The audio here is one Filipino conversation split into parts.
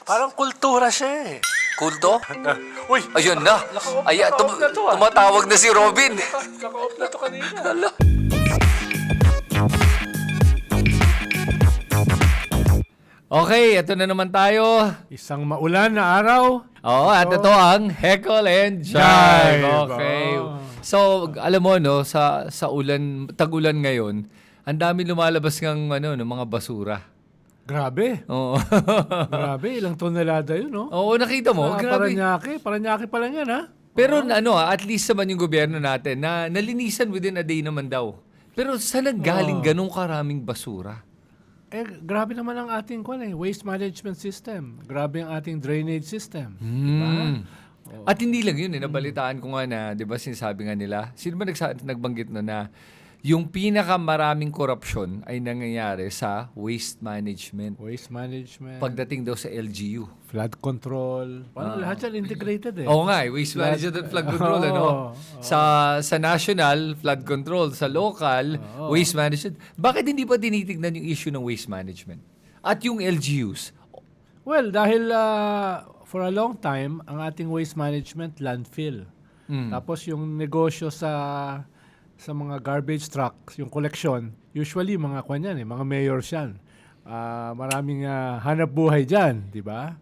Parang kultura siya eh. Kulto? Uy! Ayun na. Ay, naka-off na to, ah. tumatawag na si Robin. Naka-off na to kanina. Hala. Okay, ito na naman tayo. Isang maulan na araw. Oo, at ito ang Heckle and Jive. Jive, Okay. oh. So, alam mo no, sa ulan, tag-ulan ngayon, ang dami lumalabas ng ng mga basura. Grabe. Oo. Grabe, ilang tonelada yun, no? Oo, nakita mo, grabe. Paranaque pa lang yan, ha? Pero at least naman yung gobyerno natin na nalinisan within a day naman daw. Pero saan nanggaling ganong karaming basura? Grabe naman ang ating waste management system. Grabe ang ating drainage system. At hindi lang yun, nabalitaan ko nga na, di ba sinasabi nga nila, sino ba nagbanggit na yung pinakamaraming korupsyon ay nangyayari sa waste management. Waste management, Pagdating daw sa LGU. flood control. Parang lahat yan integrated eh. Oo nga, waste management at flood control, Sa national, flood control. Sa local, waste management. Bakit hindi pa tinitignan yung issue ng waste management? At yung LGUs? Well, dahil for a long time, ang ating waste management, landfill. Tapos yung negosyo sa mga garbage trucks, yung collection, usually mga mga mayors yan. Maraming hanap buhay dyan, di ba?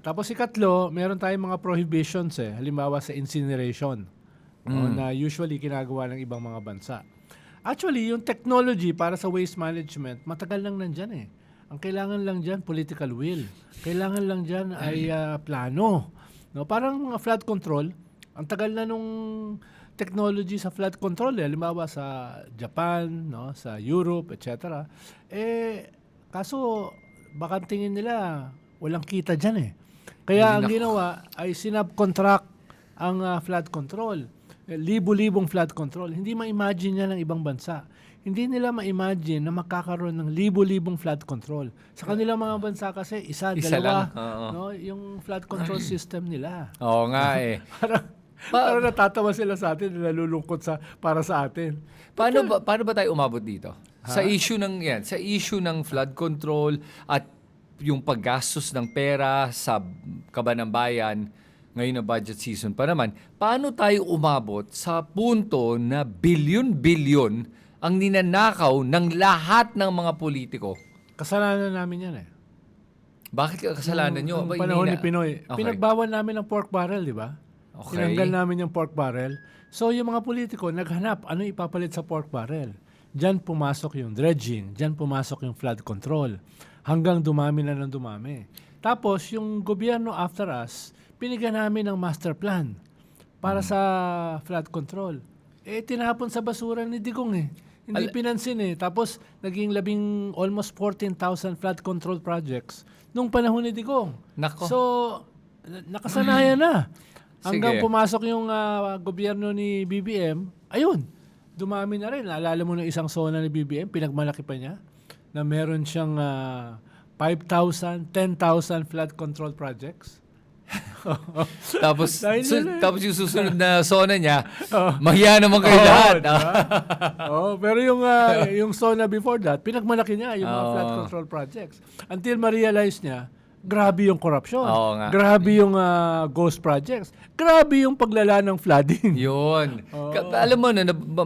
Tapos ikatlo, meron tayong mga prohibitions halimbawa sa incineration na usually ginagawa ng ibang mga bansa. Actually, yung technology para sa waste management, matagal lang nandyan Ang kailangan lang dyan, political will. Kailangan lang dyan ay plano. No? Parang flood control, ang tagal na nung technology sa flood control halimbawa sa Japan, sa Europe, etc. Kaso baka tingin nila walang kita diyan Kaya ang ginawa ay sinubcontract ang flood control. Libo-libong flood control. Hindi ma-imagine yan ng ibang bansa. Hindi nila ma-imagine na makakaroon ng libo-libong flood control. Sa kanilang mga bansa kasi isa dalawa, yung flood control system nila. Oo nga Parang natatawa sila sa atin, nalulungkot para sa atin. Paano ba tayo umabot dito? Sa issue ng flood control at yung paggastos ng pera sa kaban ng bayan, ngayon na budget season pa naman, paano tayo umabot sa punto na bilyon-bilyon ang ninanakaw ng lahat ng mga politiko? Kasalanan namin yan Bakit kasalanan nyo? Noong panahon ni Pinoy, pinagbawal namin ang pork barrel, di ba? Okay. Tinanggal namin yung pork barrel. So yung mga politiko naghanap ano ipapalit sa pork barrel. Diyan pumasok yung dredging, diyan pumasok yung flood control. Hanggang dumami na ng dumami. Tapos yung gobyerno after us, pinigyan namin ng master plan para sa flood control. Tinapon sa basura ni Digong Hindi pinansin Tapos naging almost 14,000 flood control projects nung panahon ni Digong. Nako. So nakasanayan na. Hanggang Sige. pumasok yung gobyerno ni BBM, ayun, dumami na rin. Naalala mo ng isang zona ni BBM, pinagmalaki pa niya, na meron siyang 5,000, 10,000 flood control projects. Tapos yung susunod na zona niya, mahiya naman kayo lahat. Diba? Pero yung zona before that, pinagmalaki niya yung mga flood control projects. Until ma-realize niya, grabe yung corruption. Oo nga. Grabe yung ghost projects. Grabe yung paglala ng flooding. Yun. Alam mo,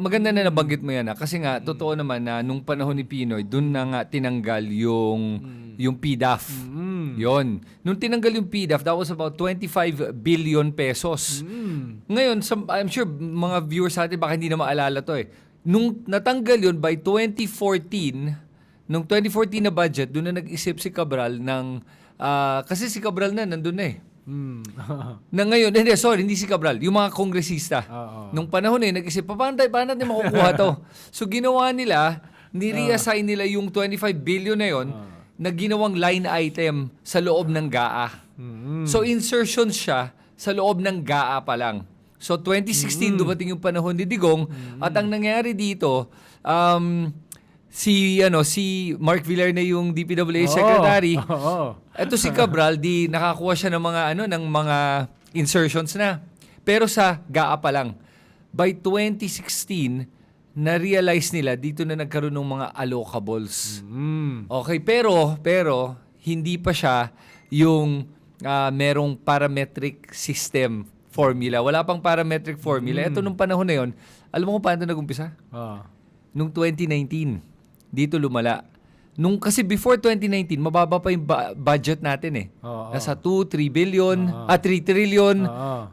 maganda na nabanggit mo yan. Kasi nga, totoo naman na nung panahon ni Pinoy, dun na nga tinanggal yung PDAF. Yun. Nung tinanggal yung PDAF, that was about 25 billion pesos. Ngayon, I'm sure mga viewers natin baka hindi na maalala to Nung natanggal yun by 2014, nung 2014 na budget, dun na nag-isip si Cabral ng kasi si Cabral na nandun na na ngayon, hindi si Cabral, yung mga kongresista. Nung panahon nag-isip, paano natin makukuha to? So ginawa nila, ni-reassign nila yung 25 billion na yon na ginawang line item sa loob ng GAA. So insertion siya sa loob ng GAA pa lang. So 2016 dumating yung panahon ni Digong at ang nangyari dito, si Mark Villar na yung DPWH secretary. Ito si Cabral nakakuha siya ng mga insertions na. Pero sa GAA pa lang. By 2016 na-realize nila dito na nagkaroon ng mga allocables. Okay, pero hindi pa siya yung merong parametric system formula. Wala pang parametric formula. Ito nung panahon na yon, alam mo kung paano nag-umpisa? Nung 2019, dito lumala. Kasi before 2019, mababa pa yung budget natin eh. Nasa 2-3 billion, 3 trillion,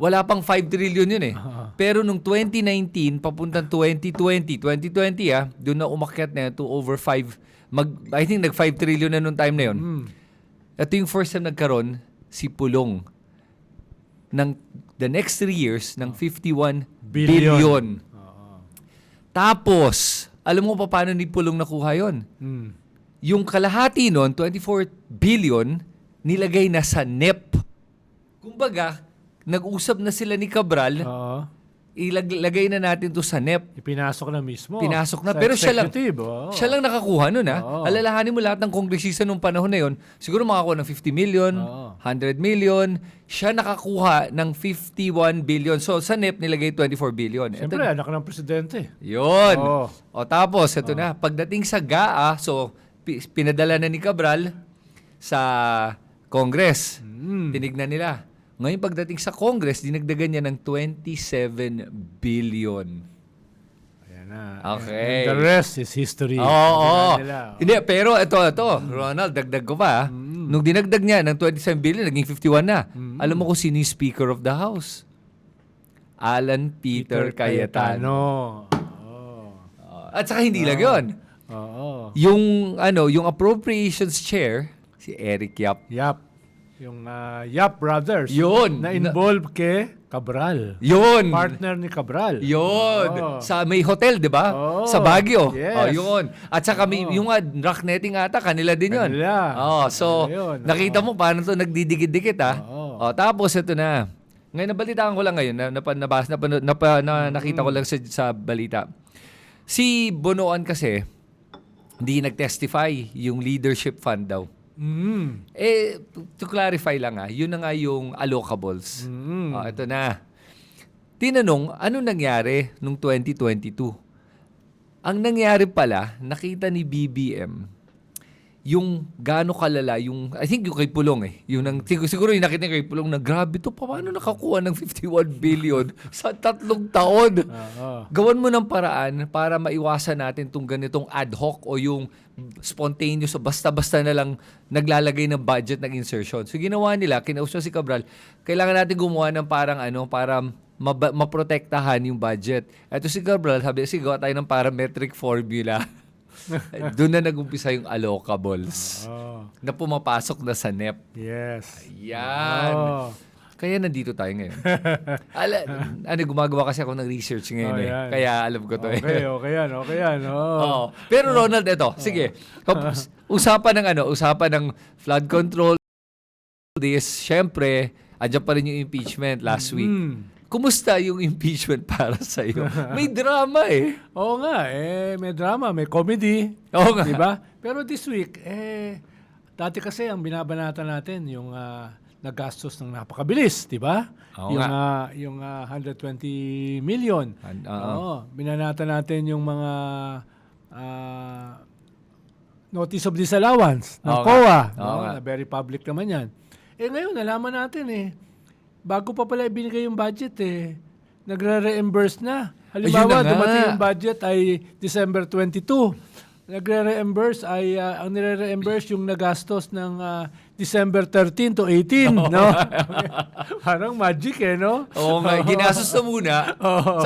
wala pang 5 trillion yun eh. Pero nung 2019, papuntang 2020, doon na umakyat na yun to over 5, I think nag 5 trillion na nung time na yun. Ito yung first time nagkaroon, si Pulong, ng the next 3 years, ng 51 billion. Tapos, alam mo pa paano ni Pulong nakuha yun? Yung kalahati nun, 24 billion, nilagay na sa NEP. Kumbaga, nag-usap na sila ni Cabral, ilagay na natin to sa NEP. Ipinasok na mismo. Pinasok na. Sa Pero siya lang nakakuha nun ha. Alalahanin mo lahat ng kongresista nung panahon na yon, siguro makakuha ng 50 million, 100 million. Siya nakakuha ng 51 billion. So sa NEP nilagay 24 billion. Siyempre, anak ng presidente. Yun. O tapos, ito na. Pagdating sa GAA, so pinadala na ni Cabral sa Congress. Tinignan nila. Ngayon pagdating sa Congress, dinagdagan niya ng 27 billion. Ayan na. Okay. And the rest is history. Oo. Hindi, pero ito, Ronald, dagdag ko pa. Nung dinagdag niya ng 27 billion, naging 51 na. Alam mo kung sino yung Speaker of the House? Alan Peter Cayetano. At saka hindi lang yun. Yung appropriations chair, si Eric Yap. Yung Yap Brothers. Yun. Na involved kay Cabral. Yun. Partner ni Cabral. Yun. Sa may hotel, di ba? Sa Baguio. Yes. Yun. At saka yung rock netting ata, kanila din yun. So, nakita mo paano to nagdidikit-dikit ha? Tapos ito na. Ngayon, nabalitaan ko lang ngayon, nakita ko lang sa balita. Si Bonoan kasi, hindi nag-testify yung leadership fund daw. To clarify lang yun na nga yung allocables. Ito na. Tinanong, ano nangyari nung 2022? Ang nangyari pala, nakita ni BBM, yung gaano kalala, I think yung kay Pulong siguro yung nakita kay Pulong na grabe to, paano nakakuha ng 51 billion sa 3 taon? Gawan mo ng paraan para maiwasan natin tong ganitong ad hoc o yung spontaneous o basta-basta na lang naglalagay ng budget ng insertion. So ginawa nila, kinausap si Cabral, kailangan natin gumawa ng para maprotektahan yung budget. Ito si Cabral, sabi, gawa tayo ng parametric formula. Doon na nag-umpisa yung allocables na pumapasok na sa NEP. Yes. Ayan. Kaya nandito tayo ngayon. Gumagawa kasi ako ng research ngayon Kaya alam ko to Okay yan. Pero Ronald, ito. Sige. Usapan ng flood control. Siyempre, andyan pa rin yung impeachment last week. Kumusta yung impeachment para sa iyo? May drama Oo nga, may drama, may comedy. Oo nga. Diba? Pero this week, dati kasi ang binabanata natin yung nagastos ng napakabilis, di ba? Yung 120 million. Binanata natin yung mga notice of disallowance ng COA. Na very public naman yan. Ngayon, nalaman natin bago pa pala ibinigay yung budget nagre-reimburse na. Halimbawa, dumating yung budget ay December 22. Nagre-reimburse ay, ang nire-reimburse yung nagastos ng December 13 to 18, no? Parang magic no? Oo nga, ginastos na muna,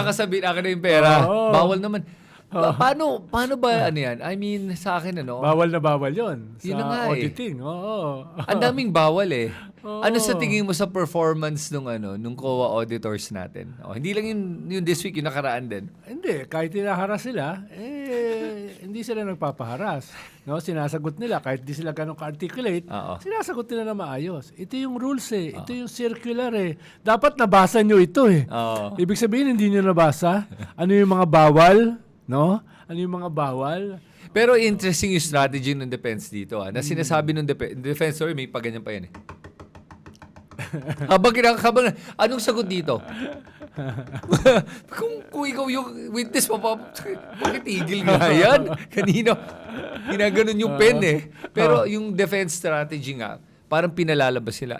saka sabihin akin na yung pera. Bawal naman. Paano ba yan? I mean, sa akin bawal na bawal yun. Yun na nga auditing. Ang daming bawal Ano sa tingin mo sa performance nung COA auditors natin? Hindi lang yung this week, yung nakaraan din. Hindi, kahit hinaharas sila, hindi sila nagpapaharas. No, sinasagot nila kahit di sila ganun ka-articulate, sinasagot nila na maayos. Ito yung rules ito yung circular Dapat nabasa nyo ito Ibig sabihin hindi nyo nabasa. Ano yung mga bawal, no? Ano yung mga bawal? Pero interesting yung strategy ng defense dito na sinasabi ng defense, sorry, may paganyan pa yan habang anong sagot dito? kung ikaw yung witness, pakitigil nga yan. Kanina, ginaganon yung pen Pero yung defense strategy nga, parang pinalalabas sila,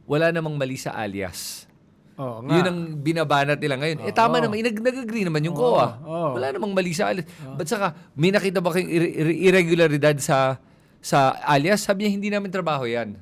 wala namang mali sa alias. Oo nga. Yun ang binabanat nila ngayon. Tama naman, nag-agree naman yung COA. Wala namang mali sa alias. Ba't saka, may nakita ba kayong irregularidad sa alias? Sabi niya, hindi namin trabaho yan.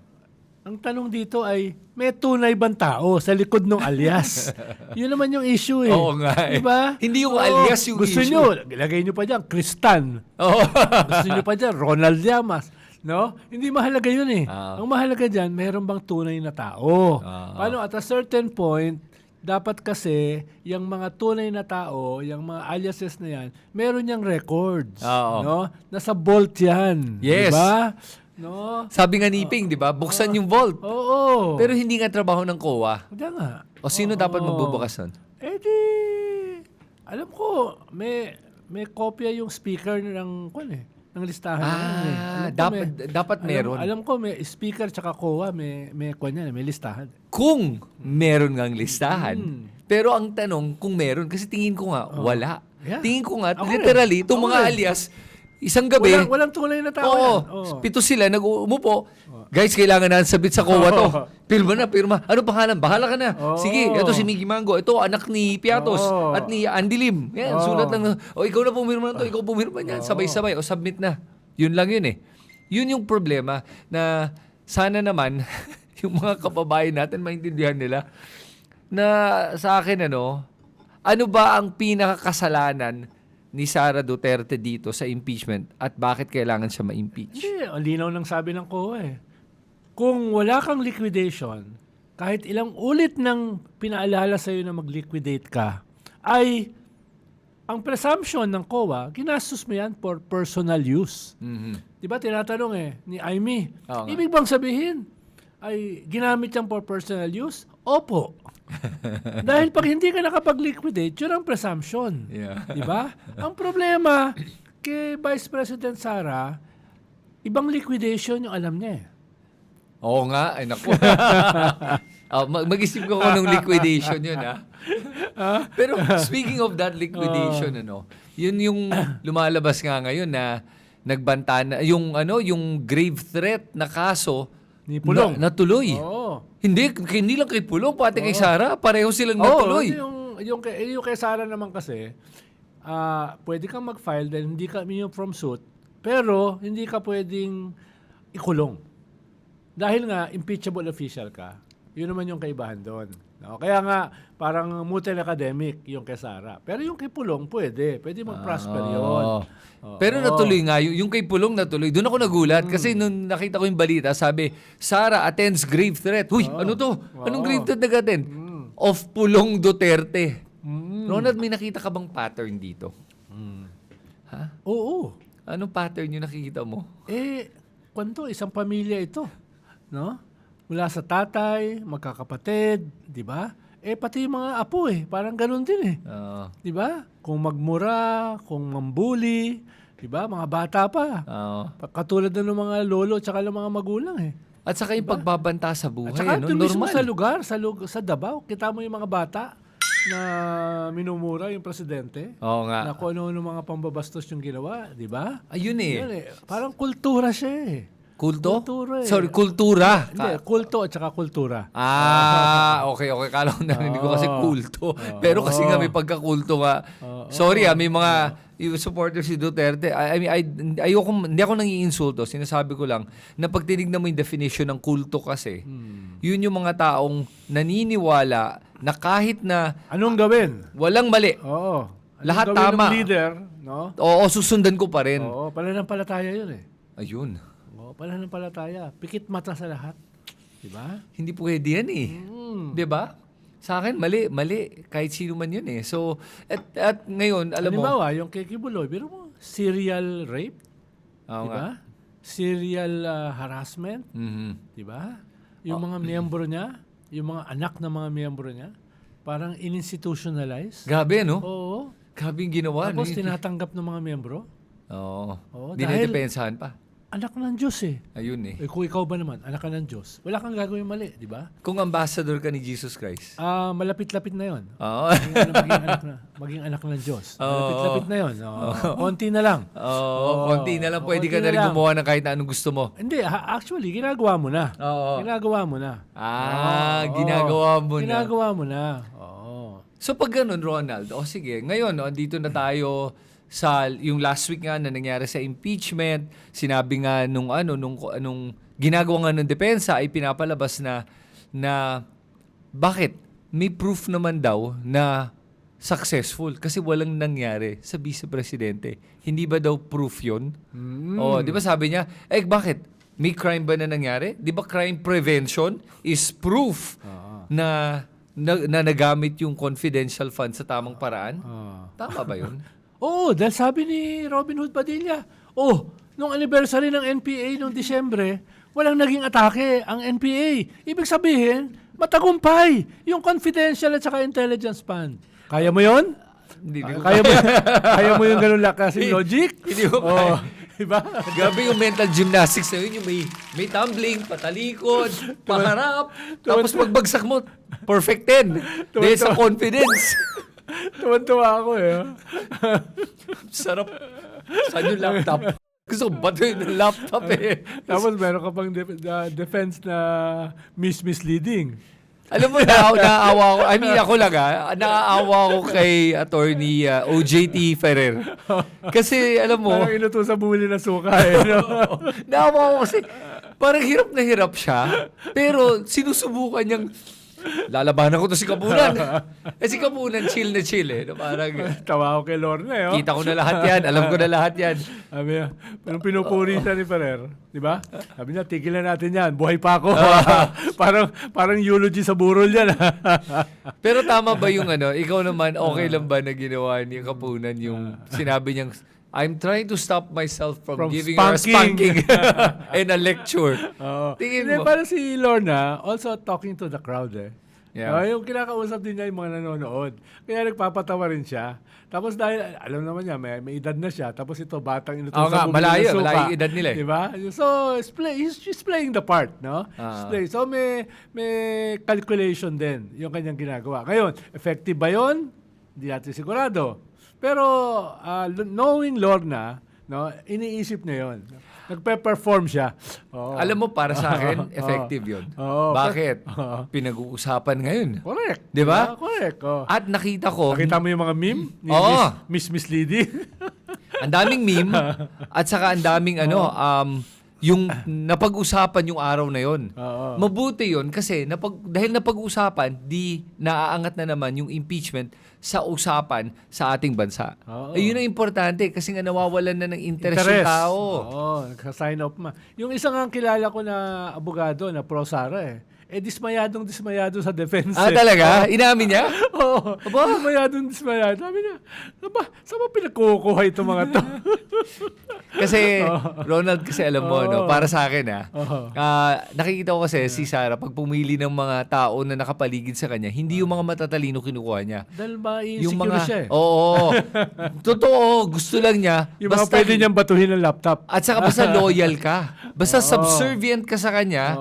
Ang tanong dito ay, may tunay bang tao sa likod ng alias? Yun naman yung issue eh. Oo nga eh. Diba? Hindi yung alias yung gusto issue. nyo, ilagay nyo pa dyan, Kristan. Oo. Gusto nyo pa dyan, Ronald Llamas. No? Hindi mahalaga yun eh. Ang mahalaga dyan, meron bang tunay na tao? Paano? At a certain point, dapat kasi, yung mga tunay na tao, yung mga aliases na yan, meron niyang records. Oo. No? Nasa vault yan. Yes. Diba? No? Sabi nga ni Ping, di ba? Buksan yung vault. Oo. Pero hindi nga trabaho ng COA. Hindi nga. O sino dapat magbubukas nun? Eh di, alam ko, may kopya yung speaker ng ng listahan na yan eh. Alam ko dapat meron. Alam ko may speaker tsaka COA, may may listahan. Kung meron ngang listahan. Pero ang tanong, kung meron, kasi tingin ko nga, wala. Yeah. Tingin ko nga, Ako literally, rin. itong Ako mga rin. alias, isang gabi, Walang tunay na tao oo, yan. Oo. pito sila, nag-umupo, guys, kailangan na sabit sa COA to. Pirma na, pirma. Ano pangalan? Bahala ka na. Oo. Sige, ito si Miggy Mango. Ito, anak ni Piatos. Oo. At ni Andy Lim. Yan, Oo. sulat lang. O, ikaw na pumirma na to. Ikaw pumirma niyan. Sabay-sabay. O, submit na. Yun lang yun eh. Yun yung problema na sana naman yung mga kababayan natin maintindihan nila na sa akin ano ba ang pinakakasalanan ni Sara Duterte dito sa impeachment at bakit kailangan siya ma-impeach? Hindi, ang linaw ng sabi ng COA eh. Kung wala kang liquidation, kahit ilang ulit nang pinaalala sa'yo na mag-liquidate ka, ay ang presumption ng COA, ginastos mo yan for personal use. Di ba tinatanong ni Aimee, Oo nga. ibig bang sabihin ay ginamit yan for personal use? Opo. Dahil pag hindi ka nakapag-liquidate, yun ang presumption. Yeah. Di ba? Ang problema kay Vice President Sara, ibang liquidation yung alam niya eh. Oo nga, ay naku. Mag-isip ko ng liquidation yun, ha? Pero speaking of that liquidation, yun yung lumalabas nga ngayon na nagbanta na, yung grave threat na kaso Ni Pulong. natuloy. Oo. Hindi lang kay Pulong, pati kay Sara, pareho silang natuloy. Yung kay Sara naman kasi, pwede kang mag-file dahil hindi ka immune from suit, pero hindi ka pwedeng ikulong. Dahil nga, impeachable official ka. Yun naman yung kaibahan doon. No? Kaya nga, parang mutual academic yung kay Sara. Pero yung kay Pulong, pwede. Pwede mag-prosper yun. Oo. Pero natuloy nga, yung kay Pulong natuloy. Doon ako nagulat kasi nung nakita ko yung balita, sabi, Sara attends grave threat. Huy, ano to? Anong grave threat nag-attend? Of Pulong Duterte. Ronald, may nakita ka bang pattern dito? Ha? Oo. Anong pattern yung nakikita mo? Kwento, isang pamilya ito. No? Mula sa tatay, magkakapatid, di ba? Pati yung mga apo parang ganun din Oo. Di ba? Kung magmura, kung mambuli, di ba? Mga bata pa. Oo. Katulad na ng mga lolo at saka ng mga magulang At saka yung pagbabanta sa buhay, At saka doon mismo normal. sa lugar, sa Davao, kita mo yung mga bata na minumura yung presidente. Oo nga. Na kung ano mga pambabastos yung ginawa, di ba? Ayun Yun Parang kultura siya Kulto? Kultura Sorry, kultura. Hindi, kulto at saka kultura. Okay. Kala ko narinig ko kasi kulto. Pero kasi nga may pagkakulto nga. Sorry may mga yung supporters si Duterte. Hindi ako nangiinsulto. Sinasabi ko lang na pag tinignan mo yung definition ng kulto kasi, yun yung mga taong naniniwala na kahit na Anong gawin? walang mali. Oo. Lahat gawin tama. ng leader, no? Oo, susundan ko pa rin. Oo, pananampalataya yun Ayun. Oo, pananampalataya. Pikit mata sa lahat. Di ba? Hindi pwede yan 'Di ba? Sa akin, mali. Kahit sino man yun So, at ngayon, alam mo... Halimbawa, yung kay Kibuloy, pero mo, serial rape, Oo di nga. ba? Serial harassment, di ba? Yung mga miyembro niya, yung mga anak ng mga miyembro niya, parang in-institutionalize. Grabe, no? Oo. Grabe yung ginawa. Tapos no? tinatanggap ng mga miyembro. Oo. Oo, Dinidepensahan pa. anak ng Diyos eh. Ayun eh. Eh kung ikaw ba naman, anak ka ng Diyos, wala kang gagawin mali, di ba? Kung ambassador ka ni Jesus Christ. Malapit-lapit na yon. Oo. Maging anak ng Diyos. Oo. Malapit-lapit na yon. Konti na lang. Konti na lang. Pwede konti ka na na rin lang. gumawa ng kahit na anong gusto mo. Hindi, actually, ginagawa mo na. Oo. Ginagawa mo na. Ginagawa mo na. Ginagawa mo na. Oo. So pag ganun, Ronald, sige, ngayon, dito na tayo sa yung last week nga na nangyari sa impeachment, sinabi nga nung ginagawa nga ng depensa ay pinapalabas na bakit may proof naman daw na successful kasi walang nangyari sa vice presidente. Hindi ba daw proof 'yon? O, 'di ba sabi niya, bakit? May crime ba na nangyari? 'Di ba crime prevention is proof na nagamit yung confidential fund sa tamang paraan? Tama ba 'yun? Oo, dahil sabi ni Robin Hood Padilla, nung anniversary ng NPA noong Disyembre, walang naging atake ang NPA. Ibig sabihin, matagumpay yung confidential at saka intelligence fund. Kaya mo yon? Hindi ko Kaya mo yung ganun klaseng logic? Hindi ko kaya. Diba? Grabe yung mental gymnastics na yun, yung may tumbling, patalikod, paharap, tapos pagbagsak mo, perfect 10. Dahil sa confidence. Tuwan-tuwa ako eh. Sarap. Saan yung laptop? Gusto ko batuin ng laptop eh. Tapos meron ka pang defense na misleading. Alam mo, naaawa ko. I mean, ako lang naaawa ko kay attorney OJT Ferrer. Kasi, alam mo... Parang inutusan bumili ng suka eh. No? Naawa ko kasi parang hirap na hirap siya. Pero sinusubukan niyang lalabanan ko to si Kapunan. Si Kapunan, chill na chill eh. Parang, Tawa ako kay Lorna eh. kita ko na lahat yan. Alam ko na lahat yan. Sabi niya, parang pinupuri siya ni Ferrer. Di ba? Sabi niya, tigilan natin yan. Buhay pa ako. parang eulogy sa burol yan. Pero tama ba yung ikaw naman, okay lang ba na ginawa ni Kapunan yung sinabi niyang, I'm trying to stop myself from giving her a spanking and a lecture. Tingin Hindi, mo. parang si Lorna, also talking to the crowd eh. Yeah. Yung kinakausap din niya yung mga nanonood. Kaya nagpapatawa rin siya. Tapos dahil, alam naman niya, may edad na siya. Tapos ito, batang inutusan malayo yung edad nila eh. Diba? So, she's playing the part, no? So, may calculation din yung kanyang ginagawa. Ngayon, effective ba yun? Hindi natin sigurado. Pero, knowing Lorna, no, iniisip niya yun. Nagpe-perform siya. Alam mo, para sa akin, effective yun. Bakit? Pinag-uusapan ngayon. Correct. Di ba? Correct. At nakita ko, Nakita mo yung mga meme? Ni misleading? ang daming meme at saka ang daming yung napag-usapan yung araw na yon. Mabuti yon kasi dahil napag-usapan, di naaangat na naman yung impeachment sa usapan sa ating bansa. Ayun ang importante kasi nga nawawalan na ng interest yung tao. Nagsa-sign up Yung isang ang kilala ko na abogado na pro Sara dismayado sa defense. Talaga? Inamin niya? Oo. Dismayado. Sabi niya, saan ba pinagkukuha itong mga to? Kasi, Ronald, kasi alam mo, para sa akin, nakikita ko kasi si Sara, pag pumili ng mga tao na nakapaligid sa kanya, hindi yung mga matatalino kinukuha niya. Dahil ma-insecure siya eh. Oo. Totoo, gusto lang niya. Yung mga pwede niyang batuhin ng laptop. At saka basta loyal ka. Basta subservient ka sa kanya,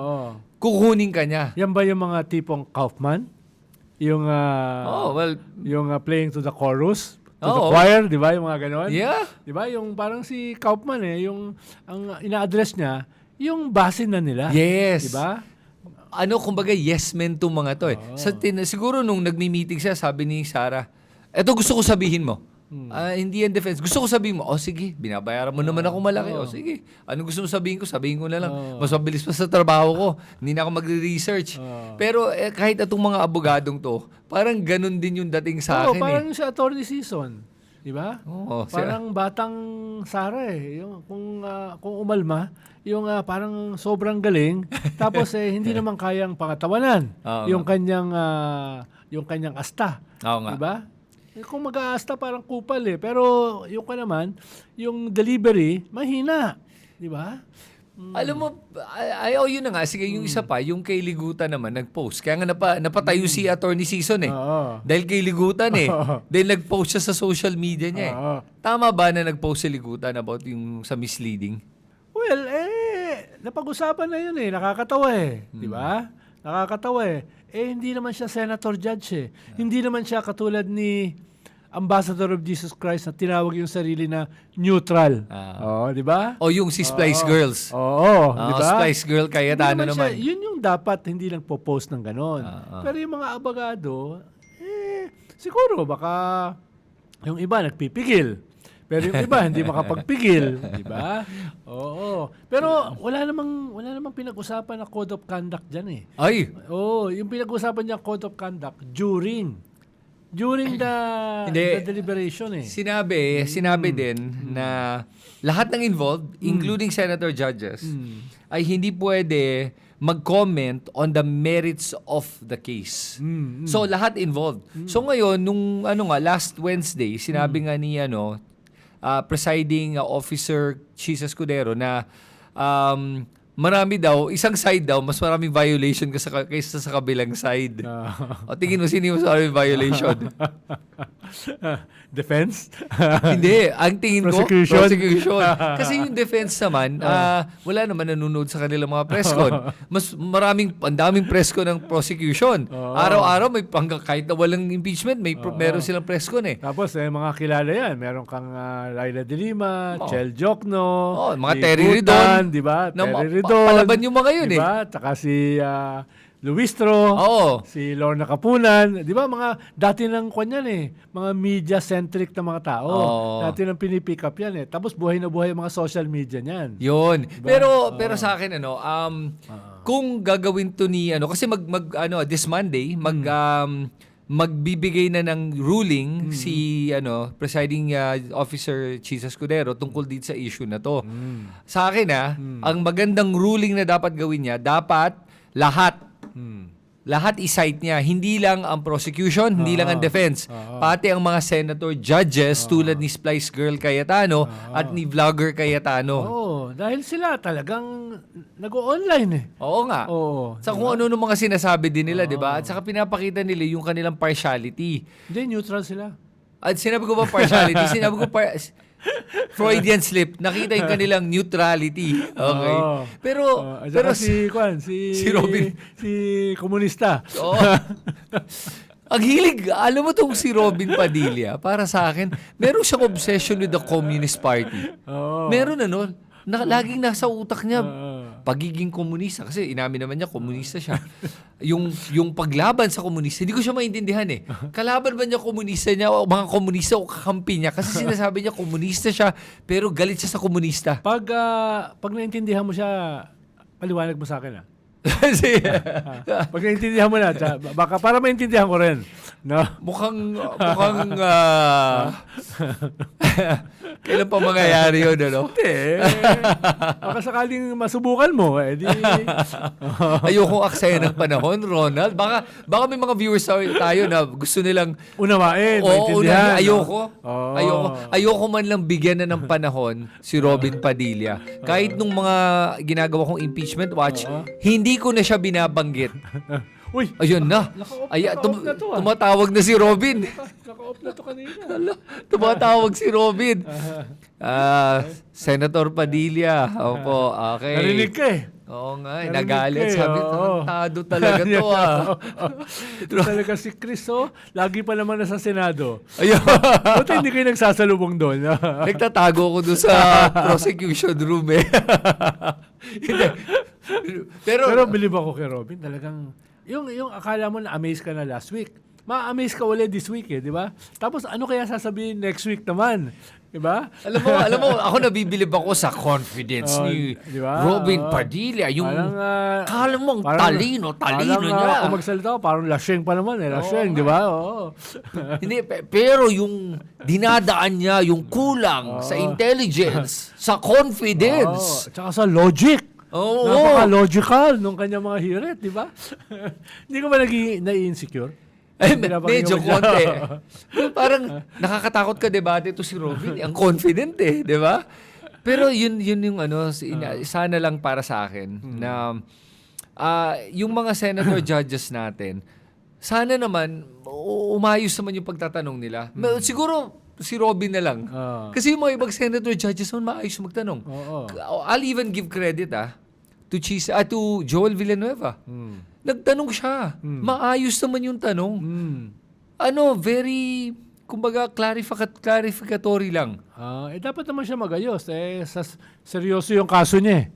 kukunin ka niya. Yan ba yung mga tipong Kaufman? Yung yung playing to the chorus, to the choir, di ba? Yung mga ganon. Yeah. Di ba? Yung parang si Kaufman yung ang ina-address niya, yung base na nila. Yes. Di ba? Kumbaga yes men tong mga to eh. Siguro nung nagmi-meeting siya, sabi ni Sara, eto gusto ko sabihin mo. Hindi yan defense. Gusto ko sabihin mo, sige, binabayaran mo naman ako malaki. Sige, ano gusto mo sabihin ko na lang. Mas mabilis pa sa trabaho ko. Hindi na ako magre-research. Pero kahit atong mga abogadong to, parang ganun din yung dating sa akin parang yung sa attorney season. Di ba? Parang batang Sara Yung, kung umalma, yung parang sobrang galing. Tapos hindi naman kayang pangatawanan. Yung kanyang asta. Di ba? Kung mag-aasta parang kupal pero yung naman, yung delivery, mahina. Di ba? Alam mo, yun na nga. Sige, yung isa pa, yung kay Ligutan naman, nag-post. Kaya nga napatayo si Attorney Season Dahil kay Ligutan Dahil nag-post siya sa social media niya Tama ba na nag-post si Ligutan about yung sa misleading? Well, napag-usapan na yun nakakatawa di ba? Nakakatawa hindi naman siya senator judge Hindi naman siya katulad ni Ambassador of Jesus Christ na tinawag yung sarili na neutral. Di ba? O yung si Splice Girls. Di ba? Splice Girl Cayetano naman. Yun yung dapat hindi lang po-post ng ganon. Pero yung mga abogado, siguro baka yung iba nagpipigil. Pero yung iba hindi makapagpigil, di ba? Oo. Pero wala namang pinag-usapan na code of conduct diyan Ay, yung pinag-usapan niya code of conduct during the deliberation Sinabi din na lahat ng involved, including senator judges, ay hindi pwede mag-comment on the merits of the case. So lahat involved. So ngayon nung last Wednesday, sinabi nga ni presiding officer Chis Escudero na marami daw, isang side daw, mas maraming violation kaysa sa kabilang side. O tingin mo, sino yung mas maraming violation? Defense? Hindi. Ang tingin ko, Prosecution. Kasi yung defense naman, wala naman nanonood sa kanilang mga press con. Ang daming press con ng prosecution. Araw-araw, may kahit na walang impeachment, meron silang press con Tapos, mga kilala yan. Meron kang Laila de Lima, Chel Jokno, mga si Terry Butan, Ridon. di ba? Terry Ridon. Palaban yung mga yun diba? Tsaka si Luistro, si Lorna Kapunan, di ba mga dati ng kanyan mga media-centric na mga tao. Dati nang pinipick up yan Tapos buhay na buhay yung mga social media niyan. Yun. Diba? Pero sa akin kung gagawin to ni kasi this Monday magbibigay na ng ruling si presiding officer Chis Escudero tungkol dito sa issue na to. Sa akin ang magandang ruling na dapat gawin niya, dapat lahat i-cite niya, hindi lang ang prosecution, hindi lang ang defense, pati ang mga senator judges tulad ni Splice Girl Cayetano at ni Vlogger Cayetano. Dahil sila talagang nag-online Oo nga. Sa kung ano mga sinasabi din nila, di ba? At saka pinapakita nila yung kanilang partiality. Hindi, neutral sila. At sinabi ko ba partiality? Sinabi ko Freudian slip. Nakita yung kanilang neutrality. Okay. Pero si Robin. Si komunista. Ang hilig, alam mo tong si Robin Padilla, para sa akin, meron siyang obsession with the Communist Party. Meron laging nasa utak niya pagiging komunista, kasi inamin naman niya komunista siya. yung paglaban sa komunista, hindi ko siya maintindihan Kalaban ba niya komunista niya o mga komunista o kakampi niya? Kasi sinasabi niya komunista siya pero galit siya sa komunista. Pag naintindihan mo siya, paliwanag mo sa akin Pag naintindihan mo na, baka para maintindihan ko rin. No? Mukhang kailan pa mangyayari yun, Baka sakaling masubukan mo, Ayokong aksaya ng panahon, Ronald. Baka may mga viewers tayo na gusto nilang unawain, maintindihan. Ayoko man lang bigyan na ng panahon si Robin Padilla. Kahit nung mga ginagawa kong impeachment watch, hindi ko na siya binabanggit. Uy, ayun na. Naka-off na to, tumatawag na si Robin. Naka-off na to kanina. Tumatawag si Robin. Senator Padilla. Opo, okay. Narinig ka Oo nga, nagalit. Sabi, tarantado talaga to Ito talaga si Chris, lagi pa naman nasa Senado. Ayun. Buti hindi kayo nagsasalubong doon. Nagtatago ko doon sa prosecution room Pero believe ako kay Robin, talagang yung akala mo na amaze ka na last week, ma-amaze ka ulit this week di ba? Tapos ano kaya sasabihin next week naman? Di ba? Alam mo, ako nabibilib ako sa confidence ni diba? Robin Padilla. Yung kala mong talino niya. Kung magsalita ko, parang lasheng pa naman lasheng, di ba? Hindi, pero yung dinadaan niya, yung kulang sa intelligence, sa confidence. Tsaka sa logic. Napaka-logical nung kanyang mga hirit, di ba? Hindi ko ba nai-insecure? Medyo konti. Parang nakakatakot ka debate ito si Robin. Ang confident di ba? Pero yun yung sana lang para sa akin na yung mga senator judges natin, sana naman umayos naman yung pagtatanong nila. Siguro si Robin na lang. Kasi yung mga ibang senator judges naman maayos magtanong. I'll even give credit to Joel Villanueva. Nagtanong siya. Maayos naman yung tanong. Very, kumbaga, clarificatory lang. Dapat naman siya magayos. Seryoso yung kaso niya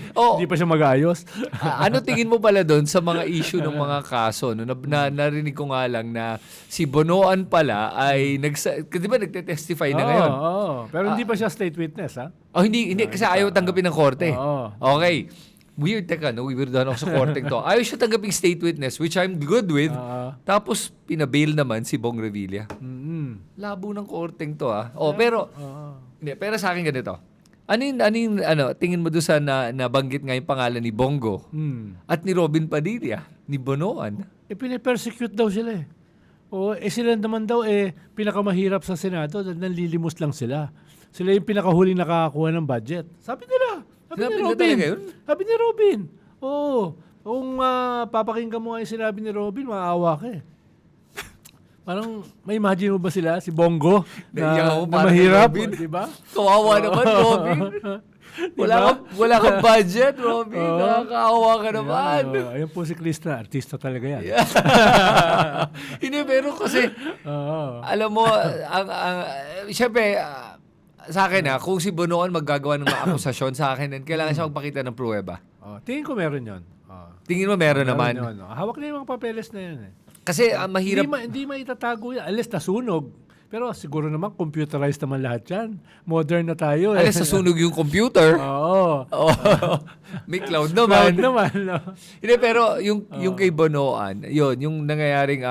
Hindi pa siya magayos. Ano tingin mo pala doon sa mga issue ng mga kaso? No? Narinig ko nga lang na si Bonoan pala ay di ba nagte-testify na ngayon? Pero hindi pa siya state witness, ha? Hindi kasi ayaw tanggapin ng korte. Okay. Weird, weird ako sa korteng to. Ayaw siya tanggaping state witness, which I'm good with. Tapos, pinabail naman si Bong Revilla. Labo ng korteng to, pero sa akin ganito. Tingin mo doon sa nabanggit nga yung pangalan ni Bongo at ni Robin Padilla, ni Bonoan? Pinipersecute daw sila sila naman daw pinakamahirap sa Senado dahil nanlilimos lang sila. Sila yung pinakahuling nakakakuha ng budget. Sabi nila. Sabi ni Robin. Kung papakinggan mo nga yung sinabi ni Robin, maawa ka Parang, may imagine mo ba sila? Si Bongo na mahirap, di ba? Kawawa naman, Robin. Wala kang budget, Robin. Nakakaawa ka naman. Ayun po si Krista, artista talaga yan. Hindi, pero kasi, alam mo, siyempre, sa akin kung si Bonoan maggagawa ng mga akusasyon sa akin, kailangan siya magpakita ng pruweba. Tingin ko meron yun. Tingin mo meron naman? Hawak na yung mga papeles na yun Kasi mahirap. Hindi maitatago yan. Unless nasunog. Pero siguro naman computerized naman lahat yan. Modern na tayo Unless nasunog yung computer. Oo. May cloud naman. Hindi, pero yung kay Bonoan, yung nangyayaring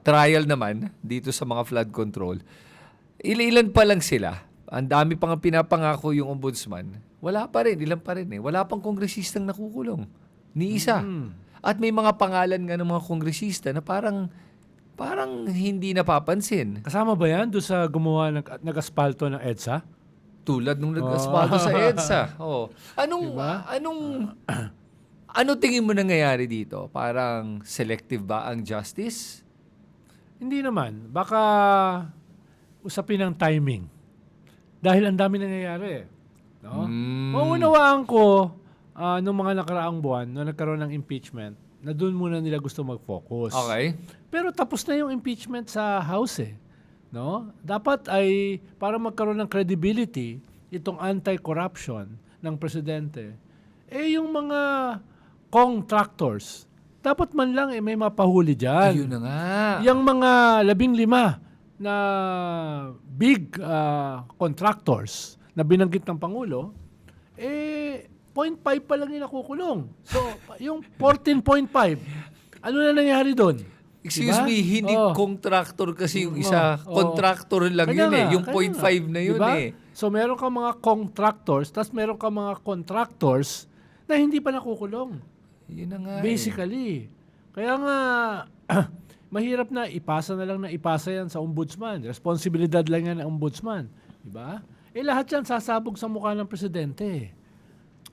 trial naman dito sa mga flood control, ilan pa lang sila. Ang dami pang pinapangako yung ombudsman. Wala pa rin. Ilan pa rin Wala pang kongresistang nakukulong. Ni isa. At may mga pangalan nga ng mga kongresista na parang hindi napapansin. Kasama ba yan doon sa gumawa nag-asfalto ng EDSA? Tulad nung nag-asfalto sa EDSA. Ano tingin mo nangyayari dito? Parang selective ba ang justice? Hindi naman. Baka usapin ng timing. Dahil ang dami nangyayari. No? Maunawaan ko nung mga nakaraang buwan, nung nagkaroon ng impeachment, na doon muna nila gusto mag-focus. Okay. Pero tapos na yung impeachment sa House No? Dapat ay, para magkaroon ng credibility, itong anti-corruption ng presidente, yung mga contractors, dapat man lang may mapahuli dyan. Ayun na nga. Yung mga 15 na big contractors na binanggit ng Pangulo, 0.5 pa lang yung nakukulong. So, yung 14.5, ano na nangyari doon? Excuse me, hindi contractor kasi yung isa. Contractor lang yun Yung 0.5 na yun So, meron ka mga contractors, tapos meron ka mga contractors na hindi pa nakukulong. Yun na nga Basically. Kaya nga, mahirap na ipasa yan sa ombudsman. Responsibilidad lang yan ng ombudsman. Diba? Lahat yan sasabog sa mukha ng presidente.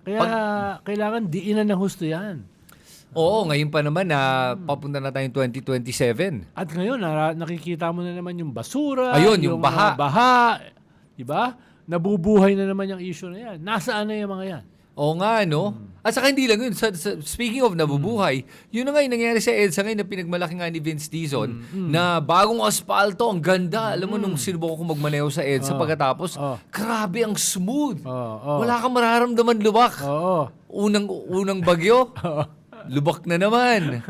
Kaya kailangan diinan ng husto yan. Oo, ngayon pa naman na papunta na tayong 2027. At ngayon, nakikita mo na naman yung basura, Ayun, yung baha. Diba? Nabubuhay na naman yung issue na yan. Nasaan na yung mga yan? Oo nga, no? At saka hindi lang yun. Speaking of nabubuhay, yun na nga yung nangyari sa EDSA ngayon na pinagmalaki nga ni Vince Dizon na bagong asfalto, ang ganda. Alam mo, nung sinubukan ko magmaneho sa EDSA pagkatapos, grabe, ang smooth. Wala kang mararamdaman lubak. Unang bagyo, lubak na naman.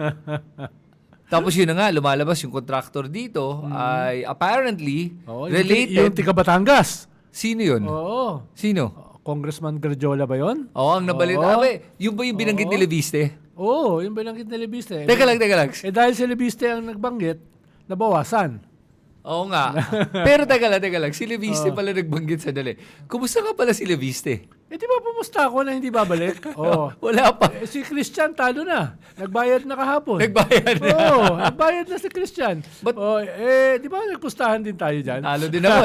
Tapos yun na nga, lumalabas yung contractor dito ay apparently related. Yung tika Batangas. Sino yun? Sino? Congressman Gardiola ba yun? Oo, ang nabalita. Yun ba yung binanggit ni Leviste? Oo, yung binanggit ni Leviste. Teka lang. Dahil si Leviste ang nagbanggit, nabawasan. Oo nga. Pero teka lang. Si Leviste pala nagbanggit sa dali. Kumusta nga pala si Leviste? Di ba pumusta ako na hindi babalik? Wala pa. Si Christian talo na. Nagbayad na kahapon. Nagbayad na. Nagbayad na si Christian. Di ba nagpustahan din tayo dyan? Talo din ako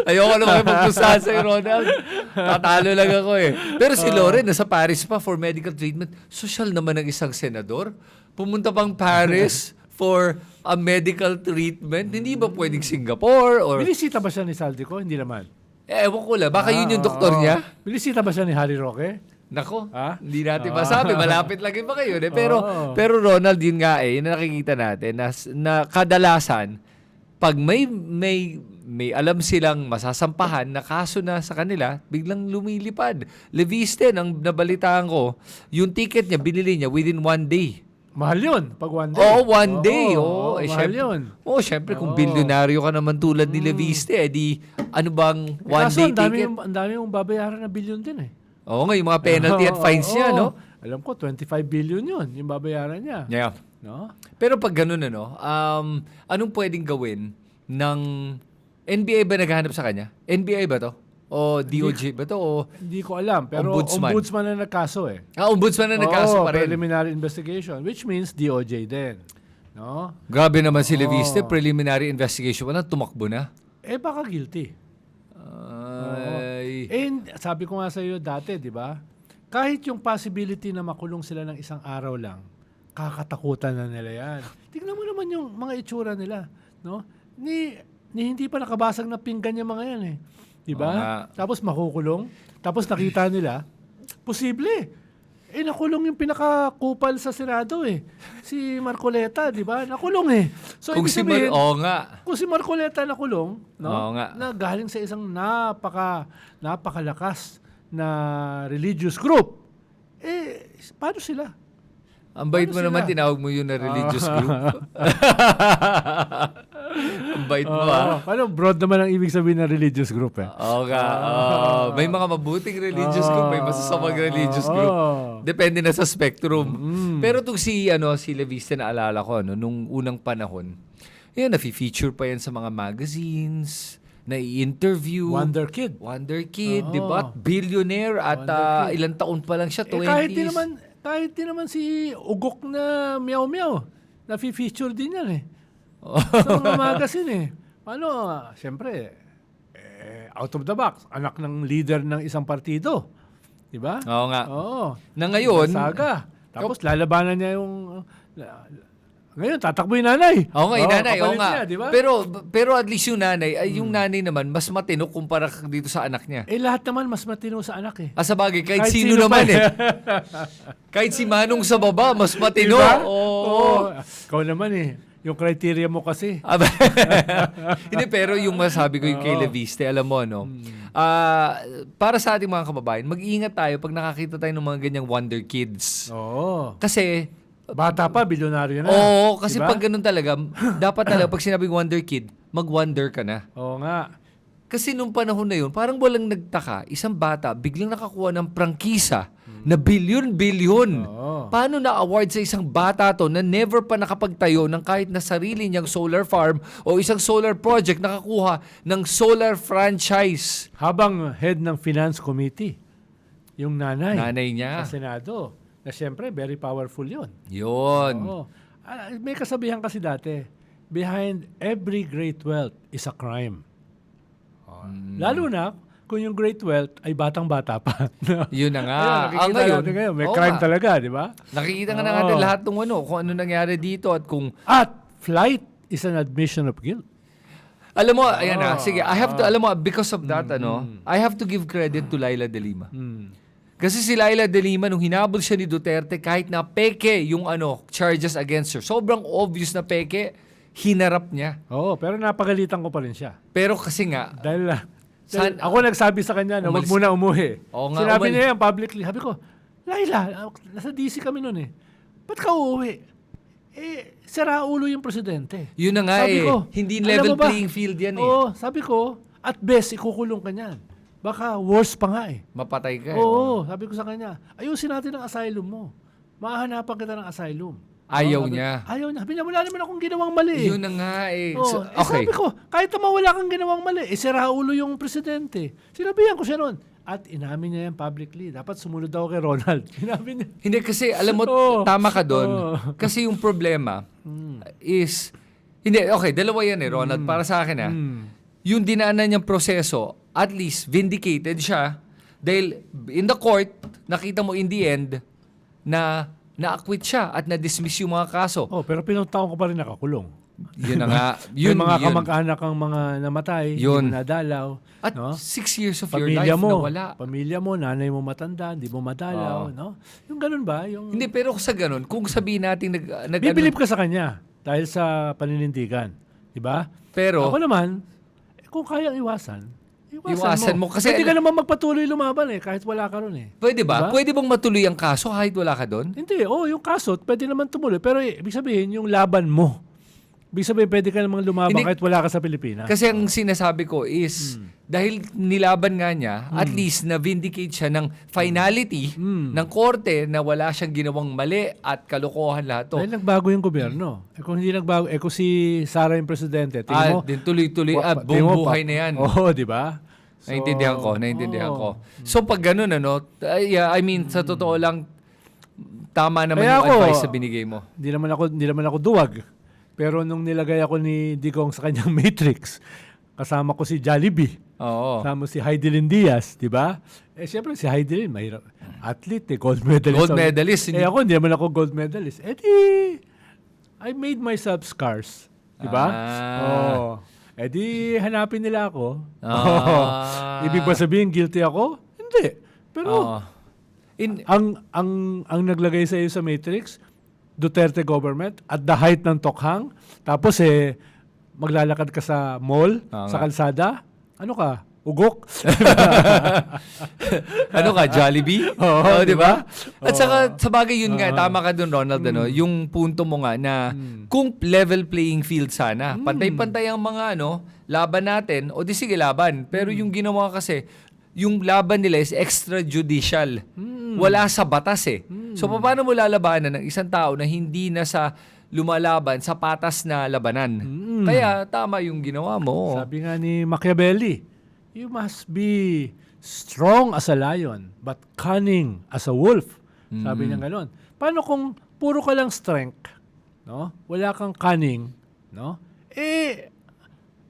Ayoko naman magpustahan sa'yo, Ronald. Tatalo lang ako Pero si Loren, nasa Paris pa for medical treatment. Social naman ng isang senador. Pumunta pang Paris for a medical treatment. Hindi ba pwedeng Singapore? Or Binisita ba siya ni Saldico? Hindi naman. Ewan ko lang. Baka yun yung doktor niya. Binisita ba siya ni Harry Roque? Nako, Ah? hindi natin masabi. Malapit lang yun ba kayo? Oo. Pero Ronald, yun nga yung nakikita natin na kadalasan, pag may alam silang masasampahan na kaso na sa kanila, biglang lumilipad. Leviste, ang nabalitaan ko, yung ticket niya, binili niya within 1 day. Mahal yun, pag 1 day. Oo, 1 day. Oo, Oo, mahal yun. Oo, syempre, kung bilyonaryo ka naman tulad ni Leviste, di ano bang 1 Kaso, day ang dami, ticket? ang dami mong babayaran na billion din eh. Oo nga, yung mga penalty at fines niya, Oo. no? Alam ko, 25 billion yun, yung babayaran niya. Yeah. No? Pero pag ganun, anong pwedeng gawin ng NBA ba naghahanap sa kanya? NBA ba to? O DOJ ba to? O Hindi ko alam, pero Ombudsman. ombudsman na nagkaso eh. ombudsman na nagkaso Oo, pa rin? preliminary investigation, which means DOJ din. No? Grabe naman si Leviste, preliminary investigation pa na, tumakbo na. Eh, baka guilty. Ay, And sabi ko nga sa iyo dati, di ba? Kahit yung possibility na makulong sila ng isang araw lang, kakatakutan na nila yan. Tignan mo naman yung mga itsura nila. No? Ni hindi pa nakabasag na pinggan yung mga yan eh. Di ba? Oo nga. Tapos makukulong. Tapos nakita nila, posible. Eh, nakulong yung pinakakupal sa Senado eh. Si Marcoleta, di ba? Nakulong eh. So, kung ibig si sabihin, oo nga. kung si Marcoleta nakulong, no? Oo nga. Na galing sa isang napakalakas na religious group, eh, paano sila? Ang bait mo Paano naman, sila? tinawag mo yun na religious group. Ang bait mo, Paano broad naman ang ibig sabihin ng religious group eh? Oo nga. May mga mabuting religious group, may masasamang religious group. Depende na sa spectrum. Pero itong si Leviste na alala ko, nung unang panahon, yan, nafe-feature pa yan sa mga magazines, na-i-interview. Wonder Kid. Wonder Kid, di ba? At billionaire at Wonder Kid. ilang taon pa lang siya, 20s. Kahit din naman si Ugok na Meow Meow, na-feature din yan eh. Oh. Sa mga magazine eh. Paano, siyempre, out of the box, anak ng leader ng isang partido. Di ba? Oo nga. Oo. Na ngayon, Saga. Tapos lalabanan niya yung... ngayon, tatakbo yung nanay. Oo nga, yung nanay. Oo kapalit nga. niya, di ba? Pero at least yung nanay, yung nanay naman, mas matino kumpara dito sa anak niya. Eh, lahat naman mas matino sa anak eh. Sa bagay, kahit Kahit sino sino naman pa eh. Kahit si Manong sa baba, mas matino. Diba? Oo. Ikaw naman eh. Yung criteria mo kasi. Hindi, pero yung masabi ko yung kay Leviste, alam mo, no? Para sa ating mga kababayan, mag-iingat tayo pag nakakita tayo ng mga ganyang wonder kids. Oo. Kasi, Bata pa, bilyonaryo na. oo, kasi Diba? pag ganun talaga, dapat talaga, pag sinabing wonder kid, mag-wonder ka na. Oo nga. Kasi nung panahon na yun, parang walang nagtaka, isang bata biglang nakakuha ng prangkisa na bilyon-bilyon. Oo. Paano na-award sa isang bata to na never pa nakapagtayo ng kahit na sarili niyang solar farm o isang solar project nakakuha ng solar franchise? Habang head ng finance committee, yung nanay. Nanay niya. Sa Senado. Na siyempre, very powerful yun. Yun. Oo. May kasabihan kasi dati, behind every great wealth is a crime. Lalo na, kung yung great wealth ay batang-bata pa. Yun na nga. Ayun, nakikita natin ngayon, may oo crime nga. talaga, di ba? Nakikita nga na natin Oo. lahat ng kung ano nangyari dito at kung At flight is an admission of guilt. alam mo, ayan na, sige, alam mo, because of that, I have to give credit to Laila De Lima. Kasi si Laila De Lima, nung hinabol siya ni Duterte, kahit na peke yung charges against her, sobrang obvious na peke, hinarap niya. Oo, pero napagalitan ko pa rin siya. Pero kasi nga, Dahil San- ako nagsabi sa kanya na wag Umalis- muna umuwi. Oo nga, Sinabi niya yan publicly. Sabi ko, Laila, nasa DC kami noon eh. Ba't ka uuwi? Eh, sira ulo yung presidente. yun na nga Sabi ko, hindi alam level mo ba? playing field yan Oo, sabi ko, at best, ikukulong ka niyan. Baka worse pa nga eh. Mapatay ka. Oo, sabi ko sa kanya, ayusin natin ang asylum mo. Mahahanapan kita ng asylum. Ayaw Oo, niya. Ayaw niya. Sabi niya, wala naman akong ginawang mali. Yun na nga Oo, So, sabi okay. ko, kahit naman wala kang ginawang mali, sira ulo yung presidente. Sinabihan ko siya noon. At inamin niya yan publicly. Dapat sumunod daw kay Ronald. Inamin niya. Hindi kasi, alam mo, Oo. tama ka doon. Oo. Kasi yung problema is, hindi, okay, dalawa yan Ronald. Para sa akin yung dinaanan niyang proseso, at least vindicated siya dahil in the court, nakita mo in the end na na-acquit siya at na-dismiss yung mga kaso. Oh, pero pinuntaon ko pa rin nakakulong. Yun na nga. May Yun, mga yun. kamag-anak ang mga namatay, Yun. hindi mo nadalaw. At no? 6 years of your Pamilya life mo, na wala. pamilya mo, nanay mo matanda, hindi mo madalaw. No? Yung ganun ba? Yung, Hindi, pero sa ganun, kung sabihin natin bibilib ka sa kanya dahil sa paninindigan. Diba? pero, Ako naman, kung kayang iwasan Iwasan mo. Kasi Pwede ka naman magpatuloy lumaban kahit wala ka ron pwede ba? Diba? Pwede bang matuloy ang kaso kahit wala ka doon? Hindi, yung kaso, pwede naman tumuloy. Pero ibig sabihin, yung laban mo. Ibig sabihin, pwede ka namang lumaban Hindi. kahit wala ka sa Pilipinas. Kasi ang sinasabi ko is, dahil nilaban nga niya, at least na-vindicate siya ng finality ng korte na wala siyang ginawang mali at kalokohan lahat to. Dahil nagbago yung gobyerno. Kung hindi nagbago, kung si Sara yung presidente, tingin mo, Din tuloy-tuloy at tingin mo, buong buhay na yan. Oo, di ba? So, Naintindihan ko. oo. So pag ganun, yeah, I mean, sa totoo lang, tama naman Kaya yung ako, advice na binigay mo. Hindi naman ako duwag. Pero nung nilagay ako ni Digong sa kanyang Matrix, kasama ko si Jollibee. Oo. Kasama si Heidelin Diaz, di ba? Siyempre si Heidelin, mahirap. Athlete, gold medalist. Gold medalist. Ako, hindi naman ako gold medalist. I made myself scars. Di ba? Hanapin nila ako. Ibig ba sabihin, guilty ako? Hindi. Pero, ang naglagay sa iyo sa Matrix, Duterte government, at the height ng tokhang, tapos maglalakad ka sa mall, sa kalsada, ano ka? Ugok? Ano ka, Jollibee? Oo, di ba? At Oo. saka, sa bagay yun nga, tama ka dun, Ronald, yung punto mo nga na kung level playing field sana, pantay-pantay ang mga laban natin, o di sige laban. Pero yung ginawa kasi, yung laban nila is extrajudicial. Wala sa batas So, paano mo lalabanan ng isang tao na hindi na sa lumalaban sa patas na labanan? Kaya, tama yung ginawa mo. Sabi nga ni Machiavelli, you must be strong as a lion, but cunning as a wolf. Sabi niya gano'n. Paano kung puro ka lang strength, no? Wala kang cunning, no?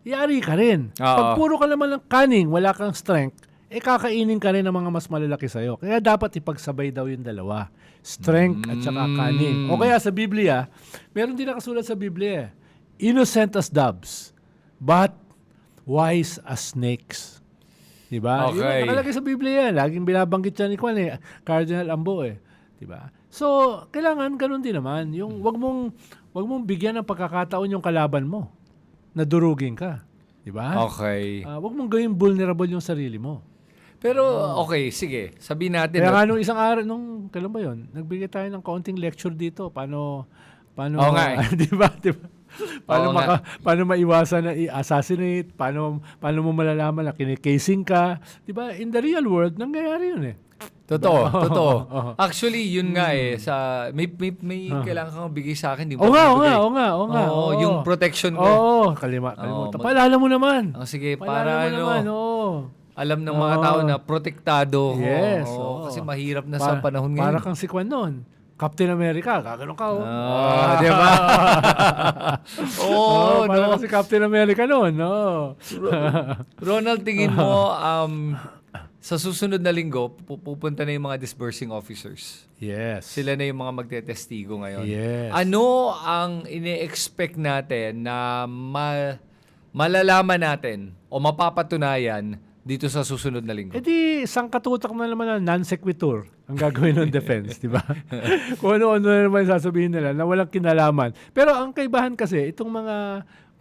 Yari ka rin. Pag puro ka naman lang cunning, wala kang strength, kakainin ka rin ng mga mas malalaki sa'yo. Kaya dapat ipagsabay daw yung dalawa. Strength at saka cunning. O kaya sa Biblia, meron din nakasulat sa Biblia, innocent as doves, but wise as snakes. Diba? Okay. Yung nakalagay sa Biblia yan. Laging binabanggit yan ni Cardinal Ambo Diba? So, kailangan ganun din naman. Yung wag mong bigyan ng pagkakataon yung kalaban mo na durugin ka. Diba? Okay. Wag mong gawing vulnerable yung sarili mo. Pero, okay, sige. Sabihin natin. Kaya nga nung isang araw, kailan ba yun? Nagbigay tayo ng kaunting lecture dito. Paano Oo nga di ba? Oo nga. Paano maiwasan na i-assassinate? Paano mo malalaman na kinikasing ka? Di ba? In the real world, nangyayari yun Totoo. Actually, yun nga sa may kailangan kang bigay sa akin, di mo Oo pa nga. yung protection ko. Oo, kalimutan. Paalala mo naman. Sige, Paalala para mo naman, alam ng mga tao na protektado. Yes. Kasi mahirap na sa panahon ngayon. Para kang si Kwan noon. Captain America, gaganon ka. Di ba? Para kang si Captain America noon. Ronald, tingin mo, sa susunod na linggo, pupunta na yung mga disbursing officers. Yes. Sila na yung mga magtetestigo ngayon. Yes. Ano ang ine-expect natin na malalaman natin o mapapatunayan dito sa susunod na linggo? Sangkatutak na naman na non-sequitur ang gagawin ng defense, di ba? Kung ano-ano na naman sasabihin nila na walang kinalaman. Pero ang kaibahan kasi, itong mga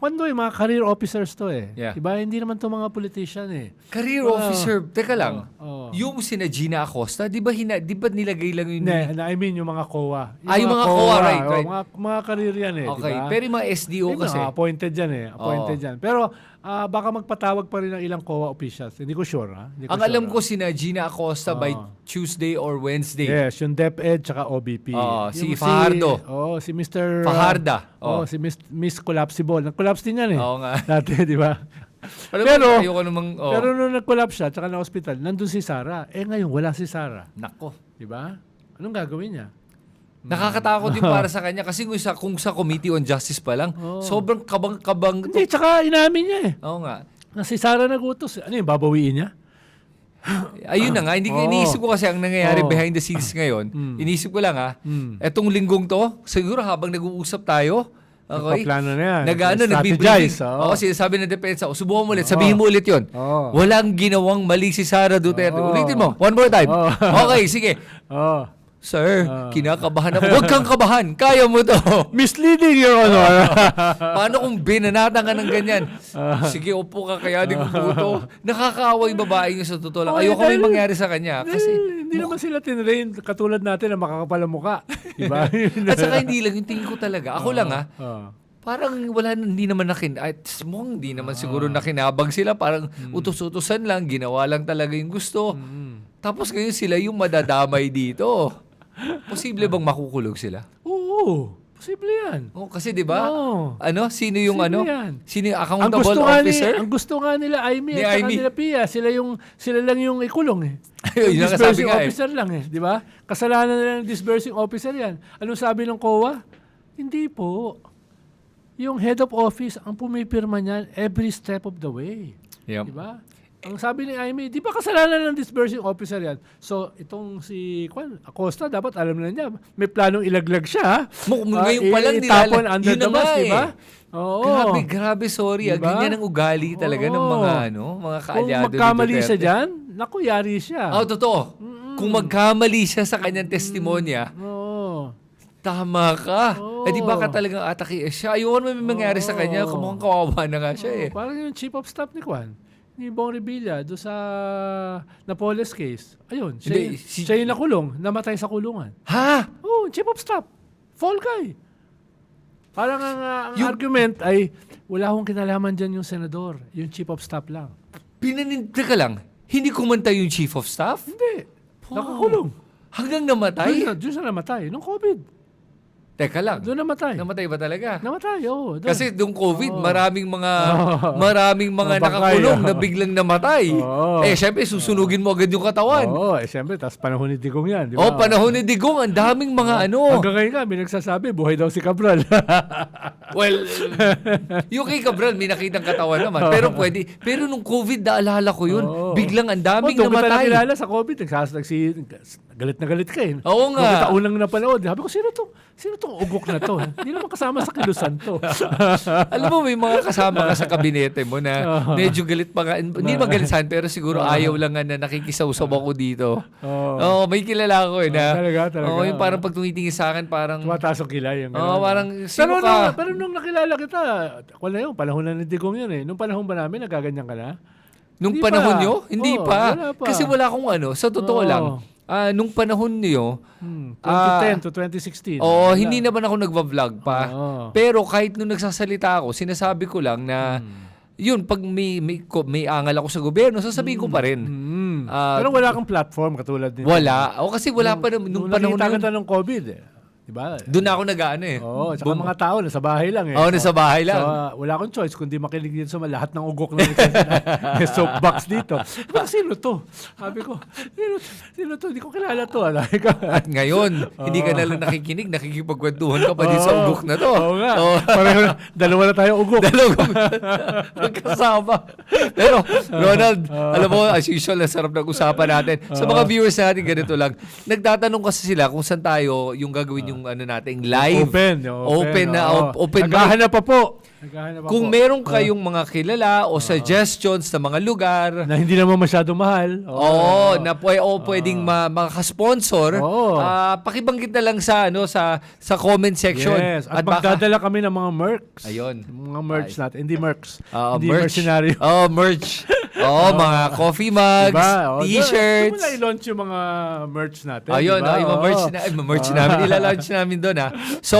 mga career officers to Yeah. Diba? Hindi naman to mga politician Career officer, teka lang. Yung sina Gina Acosta, di ba nilagay lang yun? I mean yung mga COA. Yung mga COA, right. Mga career yan Okay, diba? pero yung mga SDO kasi. Appointed yan appointed yan. Pero baka magpatawag pa rin ng ilang COA officials. Hindi ko sure Hindi Ang sure, alam ko sina Gina Acosta by Tuesday or Wednesday. Yes, yung DepEd tsaka OBP. Si Yung Fajardo. si Mr. Fajarda. Si Miss Collapsible. Nag-collapse din yan Oo nga. Dati, di ba? Pero ayoko namang, Pero nung nag-collapse siya, tsaka na-hospital, nandun si Sara. Ngayon, wala si Sara. Nako. Di ba? Anong gagawin niya? Nakakatakot din para sa kanya kasi kung sa Committee on Justice pa lang, sobrang kabang-kabang. Hindi, tsaka inamin niya Oo nga. Na si Sara nagutos. Ano yung babawiin niya? Ayun na nga, iniisip ko kasi ang nangyayari behind the scenes ngayon. Iniisip ko lang etong linggong to, siguro habang nag-uusap tayo, Okay? Nagpaplano na yan. Nag-ano, Strategize, nagbibriefing. oo. Oo, sinasabi ng depensa, subukan mo ulit, sabihin mo ulit yun. Oo. Walang ginawang mali si Sara Duterte. Oo. Ulitin mo, one more time. Oo. Okay, sige. Oh. Sir, kinakabahan ako. Huwag kang kabahan. Kaya mo to. Misleading, Your Honor. Paano kung binanatan ka ng ganyan? Sige, upo ka, kayanin ko po to. Nakakaawa yung babae niya sa totoo lang. Oo, Ayoko may dahil- mangyari sa kanya. Kasi, Hindi naman sila tinrain katulad natin na makakapal ang mukha. Diba? at saka hindi lang, yung tingin ko talaga. Ako lang Oh. parang wala, hindi naman hindi naman siguro nakinabang sila. Parang utos-utosan lang, ginawa lang talaga yung gusto. Tapos ngayon sila yung madadamay dito. Posible bang makukulong sila? Oo. Posible yan. Oh, kasi 'di ba? Oo. Sino yung Posible yan. Sino yung Ang accountable gusto nga officer? ang gusto nga nila Aimee Ni at saka Aimee. nila Pia, sila lang yung ikulong eh. Yun ang sabi Disbursing nga eh. officer lang eh, di ba? Kasalanan nila ng disbursing officer yan. Anong sabi ng COA? Hindi po. Yung head of office ang pumipirma niyan every step of the way. Yep. Di ba? Ang sabi ni Aimee, di ba kasalanan ng disbursing officer yan? So, itong si Acosta, dapat alam na niya, may planong ilaglag siya. Ha? Ngayon pa lang itapon under yun the na bus, nga di ba? eh. Oo. Grabe, sorry. Diba? Ganyan ang ugali talaga ng Oo. mga mga Kung kaalyado ni magkamali siya Duterte. dyan, naku, yari siya. Totoo. Kung magkamali siya sa kanyang testimonya, Oo. tama ka. Oo. Di ba ka talagang atake siya? Ayoko naman may mangyari sa kanya. Kumukhang kawawa na nga siya eh. Parang yung chief of staff ni Juan, ni Bong Revilla, doon sa Napoles case. Ayun, Hindi, siya yung nakulong, namatay sa kulungan. Ha? Oh, chief of staff. Fall guy. Parang ang Yung- argument ay, wala akong kinalaman dyan yung senador. Yung chief of staff lang. Teka lang. Hindi kumanta yung chief of staff? Hindi. Nakakulong. Hanggang namatay? Doon siya namatay. Nung COVID. Teka lang. Doon namatay. Namatay ba talaga? Namatay, oo. doon. Kasi nung COVID, Oo. maraming mga Mga bangkay, nakakulong na oo. biglang namatay. Oo. Syempre susunugin mo agad yung katawan. Oo, siyempre, tapos panahon ni Digong yan, di ba? Panahon ni Digong, ang daming mga Hanggang ngayon nga, may nagsasabi, buhay daw si Cabral. Well, yung kay Cabral, may nakitang katawan naman. Pero pwede. Pero nung COVID, naalala ko yun, Oo. biglang ang daming doon kita namatay. nakilala sa COVID, galit na galit ka eh. Oo nga. Nung taon lang napanood. Sabi ko, sino to? Sino tong ugok na to? Hindi naman kasama sa kilusan to. Alam mo, may mga kasama ka sa kabinete mo na medyo galit pa nga. Hindi magalisan, pero siguro ayaw lang nga na nakikisawsaw ako dito. Oo. May kilala ko eh na. Talaga. Yung parang pag tumitingin sa akin, parang. Tumataas ang kilay. Yung Parang sino ka? Pero nung nakilala kita, wala yun, panahon na ni Digong yun eh. Nung panahon ba namin, nagaganyan ka na? Nung Hindi panahon pa. nyo? Hindi Oo, pa. wala pa. Kasi wala akong sa totoo Oo. lang. Nung panahon nyo, 2010 to 2016. hindi naman ako nagva-vlog pa. Oo. Pero kahit nung nagsasalita ako, sinasabi ko lang na, yun, pag may angal ako sa gobyerno, sasabihin ko pa rin. Pero wala kang platform katulad nito. Wala. Kasi wala pa nung panahon na yun. nakita ng COVID eh. Diba? Doon ako nag-ano eh. Oo, tsaka mga tao nasa bahay lang eh. Nasa bahay lang. So, wala akong choice kundi makinig din sa lahat ng ugok na may soapbox dito. Diba, sino to? Sabi ko, sino to? Hindi ko kilala to. At ngayon, hindi ka na lang nakikinig, nakikipagkwentuhan ka pa din sa ugok na to. Oo nga. Pareho na, dalawa na tayo ugok. Dalawang magkasama. Pero, Ronald, alam mo, as usual, ang sarap ng usapan natin. Sa mga viewers natin, ganito lang. Nagtatanong kasi sila kung saan tayo yung gagawin yung nating live. Open mic. Naghahanap pa po. Kung meron kayong mga kilala o suggestions sa mga lugar, na hindi naman masyado mahal. na pwedeng makasponsor, Oo. pakibanggit na lang sa comment section. Yes. At magdadala kami ng mga mercs. Ayun. Mga merch natin. Hindi mercs. Hindi merch. mercenary. Merch. Mga coffee mugs, Diba? t-shirts. Doon i-launch yung mga merch natin. Ayun, diba? yung merch namin, ilalaunch namin doon ha. So,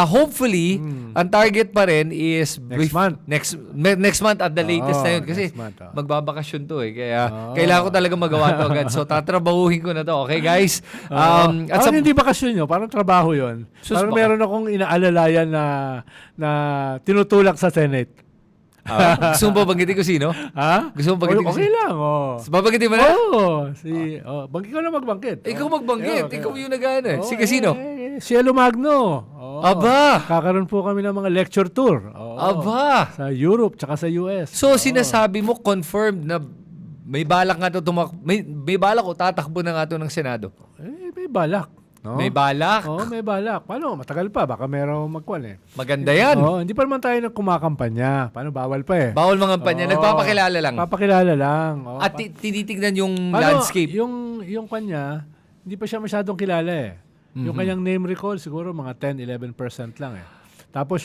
hopefully, ang target pa rin is Next month. Next month at the latest na yun. Kasi next month, magbabakasyon to eh. Kaya kailangan ko talaga magawa to agad. So, tatrabahuhin ko na to. Okay, guys? At Parang hindi bakasyon yun. Parang trabaho yun. Sus, Parang baka. meron akong inaalalayan na tinutulak sa Senate. gusto mo ba banggitin ko sino? Ha? Gusto mo banggitin ko Okay lang, oh. Babanggitin mo na? Bangkit ka na magbangkit. Ikaw magbangkit. Okay. Ikaw yung nag-ano eh. Sige, sino? Cielo Magno. Aba! Kakaroon po kami ng mga lecture tour. Aba! Sa Europe tsaka sa US. So, sinasabi mo, confirmed na may balak nga to may balak o tatakbo na nga to ng Senado. May balak. No? May balak. Oo, may balak. Paano? Matagal pa. Baka meron magkuhan eh. Maganda yan. Oo, hindi pa naman tayo kumakampanya. Paano? Bawal pa eh. Bawal mga kampanya. Oo. Nagpapakilala lang. Papakilala lang. Oo, At tinitignan yung paano, landscape. Yung kanya, hindi pa siya masyadong kilala eh. Yung kanyang name recall, siguro mga 10-11% lang eh. Tapos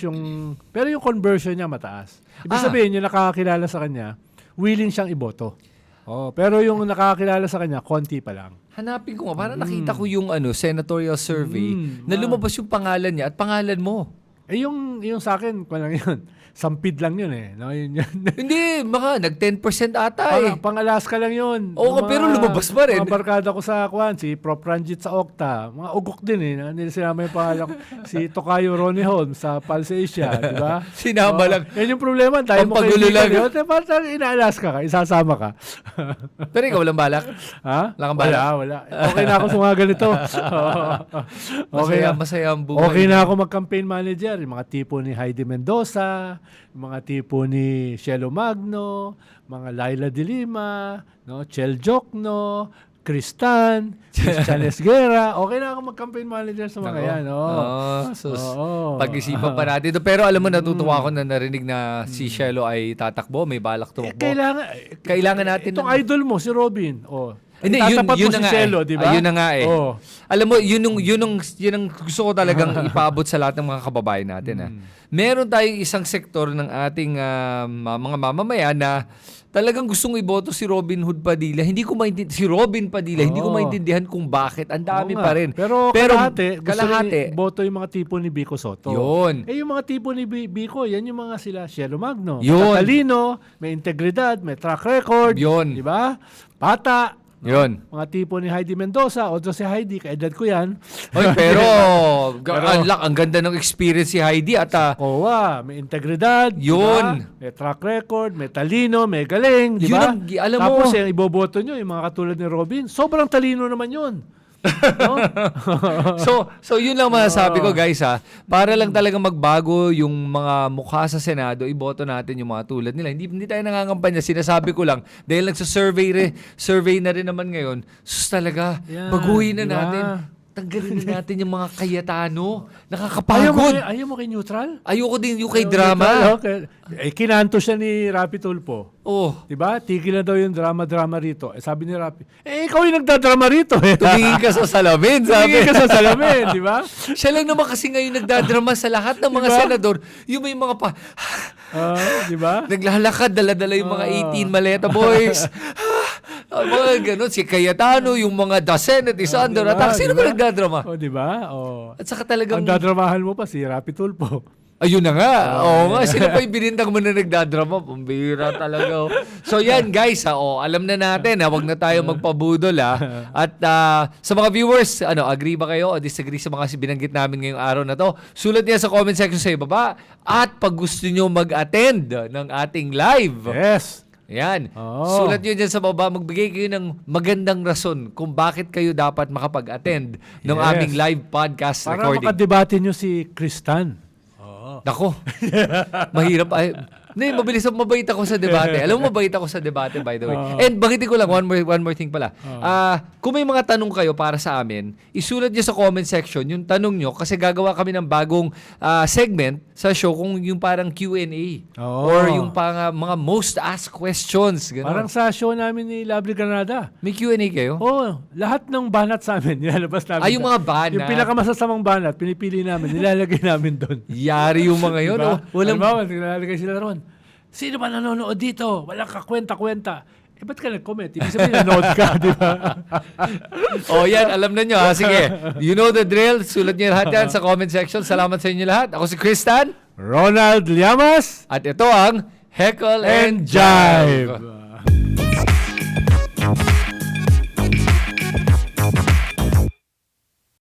pero yung conversion niya mataas. Ibig sabihin, yung nakakakilala sa kanya, willing siyang iboto. Oh, pero yung nakakakilala sa kanya, konti pa lang. Hanapin ko nga. Parang nakita ko yung senatorial survey na lumabas yung pangalan niya at pangalan mo. Eh yung sa akin, kung lang yun, sampid lang yun eh. No, yun. Hindi, nag-10% ata eh. Pang-Alaska lang yun. Oo, Yung pero lumabas pa rin. Mga barkada ko sa si Prof. Ranjit sa Okta. Mga ugok din eh. Sinama yung pangalan ko. Si Tokayo Ronnie Holmes sa Pulse Asia. Di ba? Sinama lang. Yan yung problema. Dahil mo Pampagulo lang. Parang ina-Alaska ka. Isasama ka. Pero ikaw walang balak. Ha? Wala kang balak? Wala. Okay na ako sa mga ganito. Okay na. Masaya ang buhay. Okay na ako mag-campaign manager. Yung mga tipo ni Heidi Mendoza, yung mga tipo ni Shelo Magno, mga Laila de Lima, no, Chel Jokno, Christian Esguerra. Okay na ako mag-campaign manager sa mga yan. Pag-isipan pa natin. Pero alam mo, natutuwa ako na narinig na si Shelo ay tatakbo, may balak tumakbo. Kailangan natin. Itong idol mo, si Robin. Hindi, tatapat yun mo na si nga Shelo, eh. di ba? Ayun na nga eh. Oh. Alam mo, yun ang gusto ko talagang ipaabot sa lahat ng mga kababayan natin. Meron tayong isang sektor ng ating mga mamamayan na talagang gustong iboto si Robin Hood Padilla. Hindi ko maintindihan kung bakit. Ang dami pa rin. Pero kalahati, gusto rin boto yung mga tipo ni Vico Soto. Yun. Yung mga tipo ni Vico, yan yung mga sila, Shelo Magno. Yun. Matalino, may integridad, may track record. Yun. Di ba? Bata. Yun. Mga tipo ni Heidi Mendoza, although si Heidi, kaedad ko yan. Oy, pero ang ganda ng experience si Heidi at may integridad. yun. Diba? May track record, may talino, may galing. Di ba? Alam Tapos mo, yung iboboto nyo, yung mga katulad ni Robin, sobrang talino naman yun. No? So yun lang masasabi ko guys para lang talaga magbago yung mga mukha sa Senado, iboto natin yung mga tulad nila. Hindi tayo nangangampanya, sinasabi ko lang dahil survey na rin naman ngayon. Talaga, baguhin na natin. Tanggalin na natin yung mga Cayetano. Nakakapagod. Ayaw mo kay neutral? Ayoko din yung kay drama. Okay. Kinanto siya ni Rapi Tulfo. Diba? Tigil na daw yung drama rito. Sabi ni Rapi, ikaw yung nagdadrama rito. Tumingin ka sa salamin, sabi. Tumingin ka sa salamin, di ba? Siya lang naman kasi ngayon nagdadrama sa lahat ng mga senador. Yung may mga di ba? Naglalakad, dala-dala yung mga 18 maleta boys. Mga ganun, si Cayetano, yung mga The Senate is under attack. Sino ba nagdadrama? Di ba? At saka talagang... Ang dadramahan mo pa si Rapi Tulfo. Ayun na nga. Oo nga. Sino pa yung binintang mo na nagdadrama? Pambira talaga. So yan guys, alam na natin. Huwag na tayo magpabudol. At sa mga viewers, agree ba kayo o disagree sa mga binanggit namin ngayong araw na to? Sulat niya sa comment section sa ibaba. At pag gusto nyo mag-attend ng ating live. Yes. Yan. Sulat nyo dyan sa baba. Magbigay kayo ng magandang rason kung bakit kayo dapat makapag-attend ng aming live podcast recording. Para makadebate nyo si Christian. Nako. Mahirap. Mabait ako sa debate. Alam mo, mabait ako sa debate, by the way. And bagitin ko lang, one more thing pala. Kung may mga tanong kayo para sa amin, isulat nyo sa comment section yung tanong nyo kasi gagawa kami ng bagong segment sa show kung yung parang Q&A. Or yung mga most asked questions. Ganun. Parang sa show namin ni Lovely Granada. May Q&A kayo? Lahat ng banat sa amin, nilalabas namin. Yung mga banat? Yung pinakamasasamang banat, pinipili namin, nilalagay namin doon. Yari yung mga yun. Diba? Halimbawa, nilalagay sila ron. Sino ba nanonood dito? Walang kakwenta-kwenta. Ba't ka nag-comment? Ibig sabihin, nanood ka, di ba? Yan. Alam na nyo. Sige. You know the drill. Sulat nyo lahat yan sa comment section. Salamat sa inyo lahat. Ako si Christian. Ronald Llamas. At ito ang Heckle and Jive.